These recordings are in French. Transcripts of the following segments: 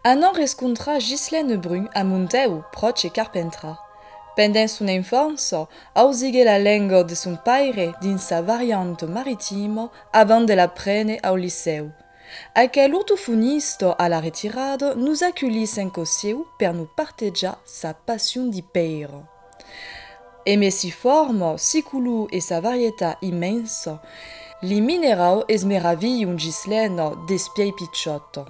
Anna riscontra Ghislaine Brun a Monteu, proche Carpentra. Pendant son enfance, ausigue la langue de son père dans sa variante maritime avant de la prendre au liceu. Aquel ortofonista à la retirada nous accueillit cinq seu per nous partager sa passion di père. Aimé si forme, si coulou et sa variété immense, li mineraux es meravillon Ghislaine despiei picciotto.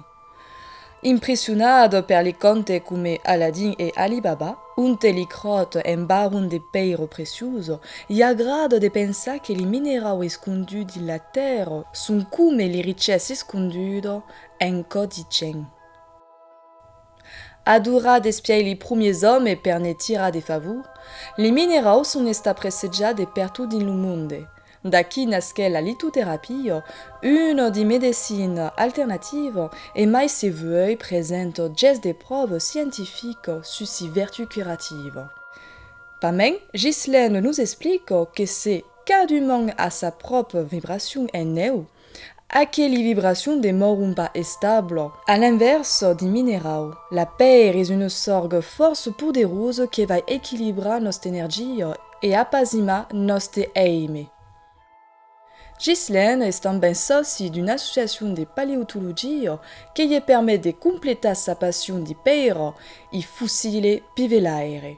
Impressionado per les contes come Aladdin e Alibaba, un telicrote en baron de peiro precioso, gli aggrada de pensare che i minerali esconduti nella terra sono come le ricchezze escondute en codicen. Adora despiei les premiers hommes per ne tirar de favor, les mineraux sono sta preseggiati per tutto il mondo. Da qui nasce la lithothérapie, une des médecines alternatives, et mai se vuoi présente già des preuves scientifiques sur ses vertus curatives. Pamen, Ghislaine nous explique que c'est cada humain a sa propre vibration en nous, à quelle vibration demeurent pas stable. À l'inverse des minéraux, la paix est une sorte force poderosa qui va équilibrer notre énergie et apaiser notre âme. Ghislaine est também soci d'une association de paléontologie qui lui permet de compléter sa passion de père et fossile pivelaire.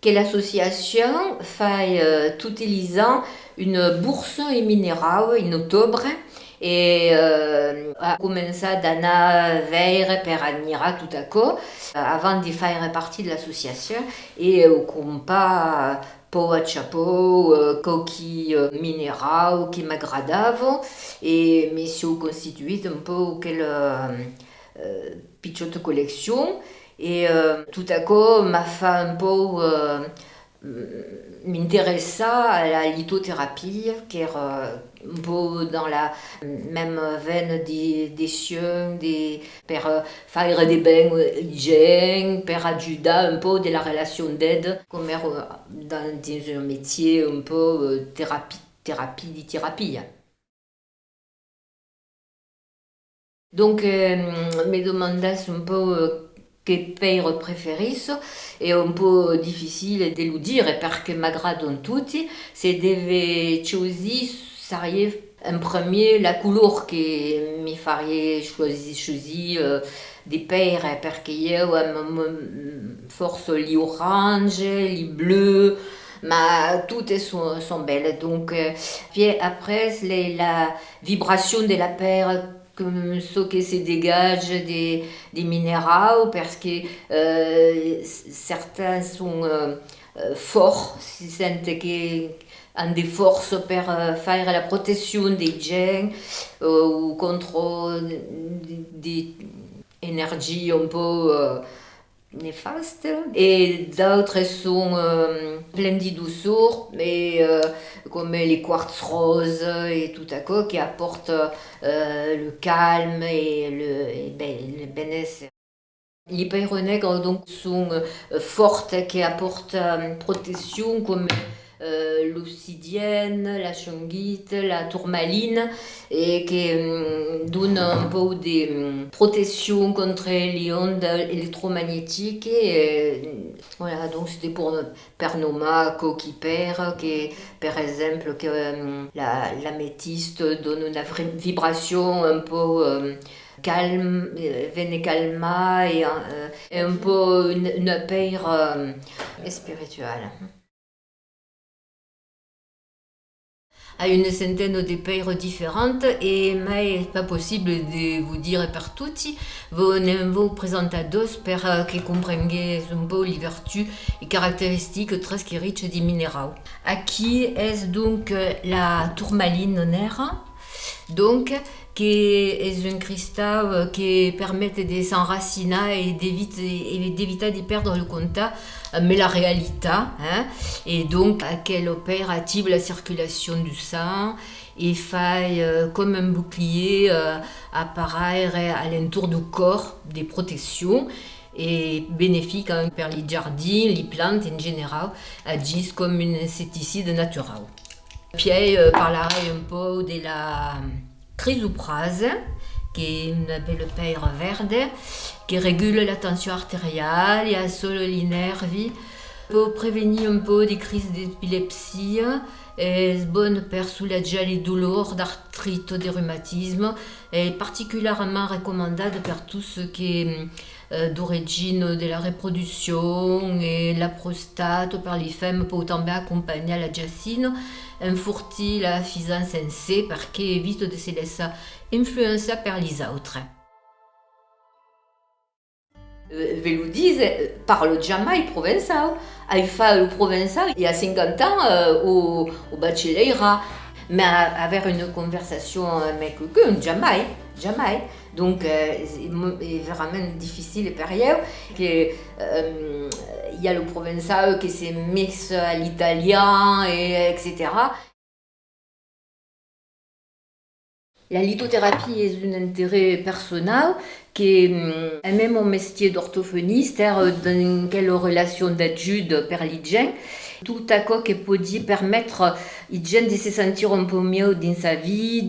Que l'association fait tout utilisant une bourse et minéraux en octobre et a commencé d'aller vers per admirer tout à coup avant de faire partie de l'association et comme pas po a chapeau, coquilles minéraux qui m'agradaient et me suis constitué un peu quelle petite collection et tout à coup m'a fait un peu m'intéresser à la lithothérapie qui est un peu dans la même veine des cieux, pour faire des bains hygiènes, pour aider un peu de la relation d'aide, comme dans un métier un peu thérapie. Donc, me demandais un peu que père préférisse est un peu difficile de le dire parce que m'agradent tutti. C'est de choisir en premier la couleur que me ferait choisir des pères parce que j'aime force les oranges, les bleus, mais toutes sont belles. Donc, puis après, la vibration de la paire comme ce que se dégage des minéraux parce que certains sont forts, si sentent qu'ils ont des forces pour faire la protection des gens ou contre des énergies un peu néfastes et d'autres sont pleins de douceur mais comme les quartz roses et tout à coup qui apportent le calme et le bien-être. Les pierres nègres donc sont fortes qui apportent protection comme l'obsidienne, la shungite, la tourmaline et qui donnent un peu de protection contre les ondes électromagnétiques. Voilà, donc c'était pour Pernoma, coquipère, qui par exemple que l'améthyste donne une vibration un peu calme, veine calma et un peu une paix spirituelle. À une centaine de paires différentes et mais pas possible de vous dire per tutti. Vous présenter deux pour que compreniez un peu les vertus et caractéristiques très riches des minéraux. Qui est donc la tourmaline nera, donc qui est un cristal qui permet de s'enraciner et d'éviter de perdre le contact mais la réalité, et donc qu'elle opère active la circulation du sang et fait comme un bouclier apparaître à l'entour du corps des protections et bénéfique pour les jardins, les plantes en général, agissent comme un insecticide naturel. Puis parlerai un peu de la chrysoprase qui est une belle paire verte, qui régule la tension artérielle et assole les nerfs, pour prévenir un peu des crises d'épilepsie, est bonne pour soulager les douleurs d'arthrite, des rhumatismes, et particulièrement recommandable pour tout ce qui est d'origine de la reproduction et la prostate, par les femmes pour tomber accompagner la giacine, infurti la suffisance en sé, parce qu'elle évite de se laisser influencer par les autres. Veludis parle jamais provençal. Elle fait le provençal il y a 50 ans au bachelier. Mais avoir une conversation avec quelqu'un, jamais. Donc, c'est vraiment difficile pour elle. Il y a le provençal qui se mixe à l'italien, etc. La lithothérapie est un intérêt personnel qui est même mon métier d'orthophoniste, dans quelle relation d'études per l'hygiène. Tout à quoi qui peut permettre l'hygiène de se sentir un peu mieux dans sa vie,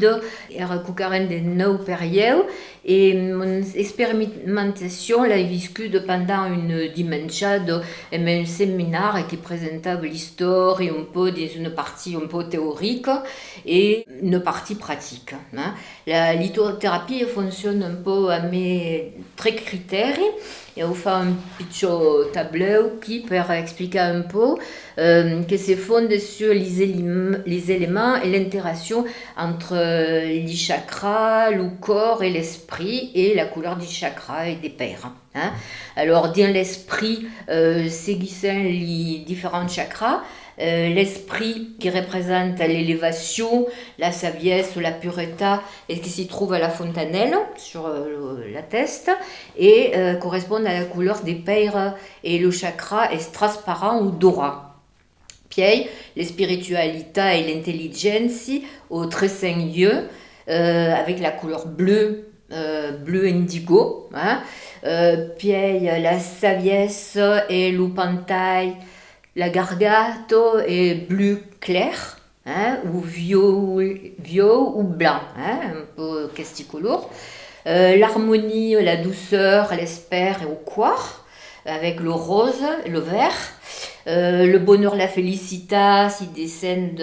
et recourir de nouveaux périodes. Et mon expérimentation l'a vécue pendant une dimanche un séminaire qui présentait l'histoire et un peu dans une partie un peu théorique et une partie pratique. La lithothérapie fonctionne un peu à mes 3 critères. Et on fait un petit tableau qui peut expliquer un peu que se fonde sur les éléments et l'interaction entre les chakras, le corps et l'esprit et la couleur du chakra et des paires. Alors, dans l'esprit, seguissant les différents chakras, l'esprit qui représente l'élévation, la sagesse, la pureté, et qui s'y trouve à la fontanelle sur la tête, et correspond à la couleur des paires, et le chakra est transparent ou doré. Puis, la spiritualité et l'intelligence au très seigneux, avec la couleur bleue, bleu indigo. Puis, la sagesse et le pantail, la gargato est bleu clair, ou vieux ou blanc, un peu casticolore. L'harmonie, la douceur, l'espère et au quartz, avec le rose, le vert. Le bonheur, la félicité, s'y descendent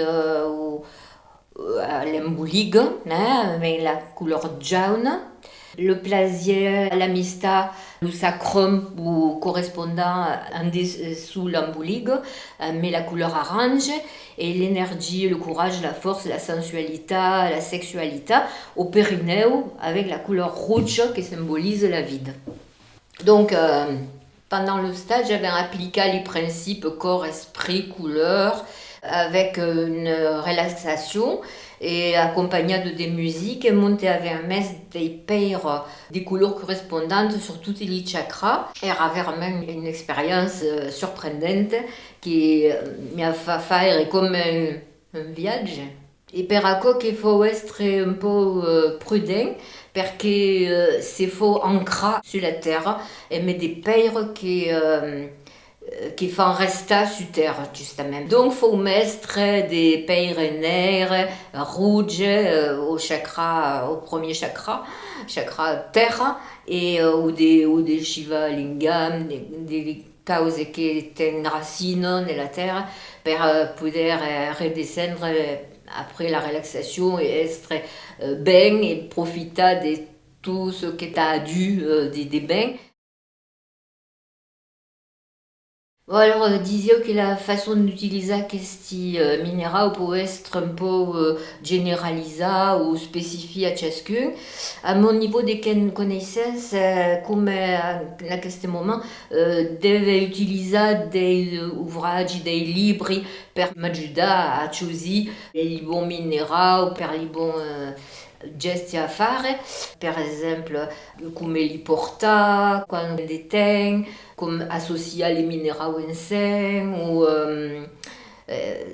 à l'embouligue, avec la couleur jaune. Le plaisir, l'amitié, le sacrum ou correspondant en dessous l'embouligue, mais la couleur orange, et l'énergie, le courage, la force, la sensualité, la sexualité, au périnée avec la couleur rouge qui symbolise la vie. Donc, pendant le stage, j'avais appliqué les principes corps, esprit, couleur, avec une relaxation et accompagné de des musiques et monté avec un mestre des paires des couleurs correspondantes sur tous les chakras et avait même une expérience surprenante qui m'a fait faire comme un voyage. Et per acco qu'il faut être un peu prudent parce que c'est faut ancrer sur la terre et mettre des paires qui font rester sur terre justement. Donc faut mettre des paires nerfs rouges au chakra, au premier chakra terre et ou des shiva lingam, des causes qui tennent racine dans la terre pour pouvoir redescendre après la relaxation et être bien et profiter de tout ce que tu as dû des bains. Alors, disais que la façon d'utiliser ces minéraux peut être un peu généralisée ou spécifiée à chacun. À mon niveau de connaissances, comme à ce moment, devo utiliser des ouvrages, des livres pour m'aider à choisir les bons minéraux, pour les bons gesti a fare, per esempio come li porta, quando li ten, come associare les minéraux en sé, ou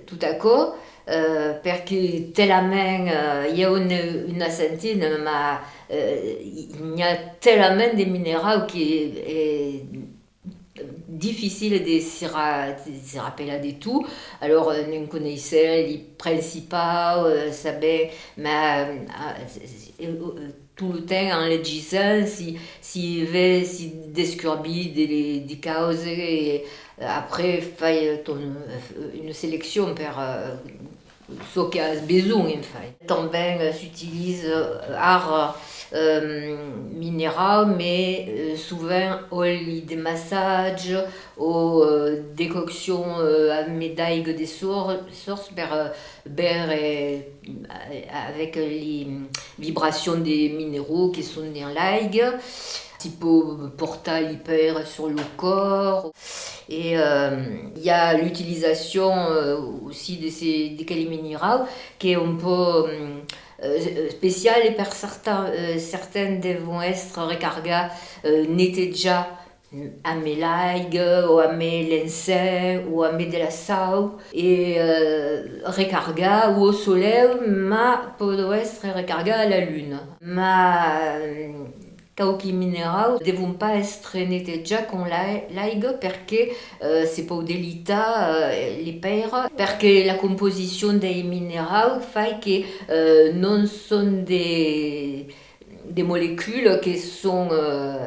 tout à coup, perché tellement il y a une sentina, ma il y a tellement de minéraux qui est difficile de se rappeler de tout. Alors, on connaissait les principaux, mais tout le temps en legisant si ve si descurbi des causes et après fai une sélection per ce qui a besoin en fait. Também s'utilise art minéral, mais souvent oli de massage ou décoction à médaille des sources avec les vibrations des minéraux qui sont dans l'aigue, tipo portal hyper sur le corps. Et il y a l'utilisation aussi de ces calis minéraux qui est un peu spéciale et per certaines devono être recarga netteja a me l'aigua o a me l'encens o a me de la sau e recarga o soleil ma podo être recarga a la lune. Ma cauchi mineraux devono pas être netteja con l'aigua perché c'est pas delita les pères perché la composition des mineraux fait que non sont des molécules qui sont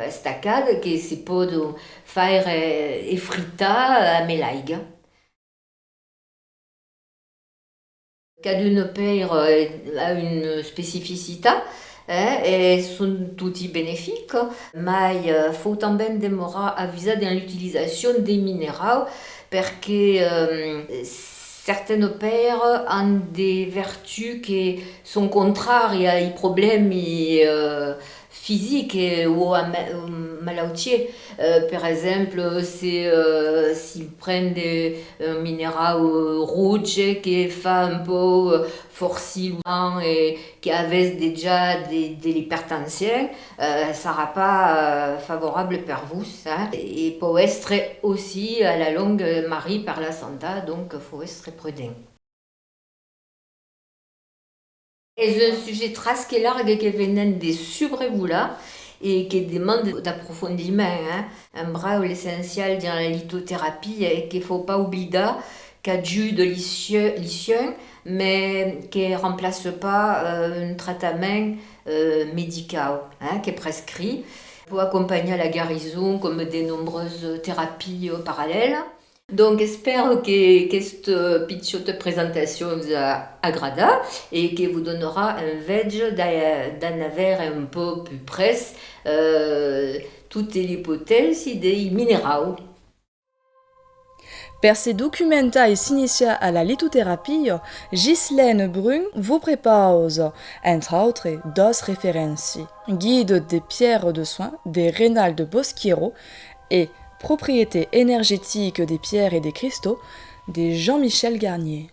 staccate che si possono fare effrittare a l'aigua. Cada paire a une spécificité e sono tutti benefici, ma il faut também demorar avisar dans l'utilisation des minéraux perché certaines paires ont des vertus qui sont contraires ai problemi physiques ou malattie. Per esempio, si prende un minéraux rouge qui fait un peu forcillant et qui avait déjà de l'hypertension, ça ne sera pas favorable pour vous. Ça. Et peut être aussi à la longue mari par la santé, donc il faut être prudent. C'est un sujet très large qui vient des subrévula et qui demande d'approfondissement. Un bras l'essentiel dans la lithothérapie et qu'il ne faut pas oublier qu'il y a du de lithium, mais qui ne remplace pas un traitement médical qui est prescrit pour accompagner la guérison comme de nombreuses thérapies parallèles. Donc j'espère que cette petite présentation vous a agradé et que vous donnera un vedge d'en avoir un peu plus près toutes les hypothèses des minéraux. Per se documenta et s'initia à la lithothérapie, Ghislaine Brun vous propose, entre autres, deux références. Guide des pierres de soins de Reynald Bosquiero et Propriétés énergétiques des pierres et des cristaux de Jean-Michel Garnier.